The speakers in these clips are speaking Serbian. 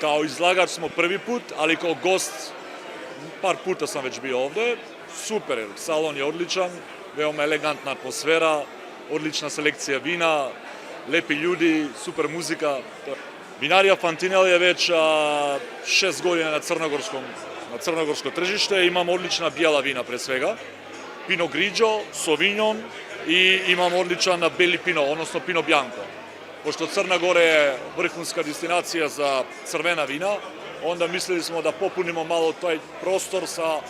Kao izlagač smo prvi put, ali kao gost par puta sam već bio ovde. Super, salon je odličan, veoma elegantna atmosfera, odlična selekcija vina, lepi ljudi, super muzika. Vinarija Fantinel je već 6 godina na crnogorsko tržište. Imamo odlična bijela vina pre svega. Pinot Grigio, Sauvignon i imamo odličan beli Pinot, odnosno Pinot Bianco. Pošto Crna Gora je vrhunska destinacija za crvena vina, onda mislili smo da popunimo malo taj prostor sa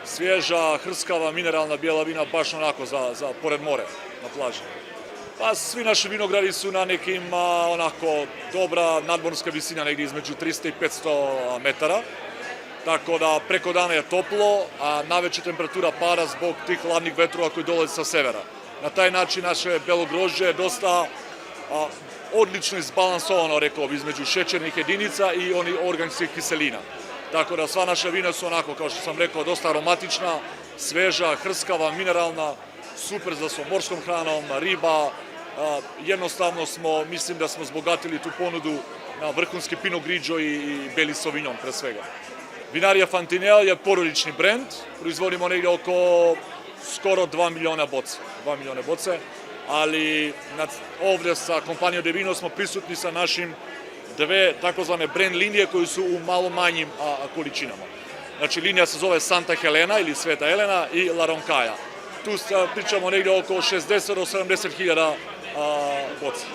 svježa, hrskava, mineralna bijela vina, baš onako za pored more, na plaži. Pa svi naši vinogradi su na nekim onako dobra nadmorska visina, negdje između 300 i 500 metara. Tako da preko dana je toplo, a naveče temperatura pada zbog tih hladnih vetrova koji dolaze sa severa. Na taj način naše belo grožđe je dosta odlično izbalansovano, rekao bi, između šećernih jedinica i onih organskih kiselina. Tako da sva naša vina su onako, kao što sam rekao, dosta aromatična, sveža, hrskava, mineralna, super za morskom hranom, riba. Jednostavno mislim da smo zbogatili tu ponudu na vrhunski Pinot Grigio i beli Sauvignon pre svega. Vinarija Fantinel je porodični brend, proizvodimo negdje oko skoro 2 miliona boce, ali ovdje sa kompanijom De Vino smo prisutni sa našim dve takozvane brand linije koji su u malo manjim količinama. Znači linija se zove Santa Helena ili Sveta Elena i La Roncaja. Tu pričamo negdje oko 60 do 70 hiljada boca.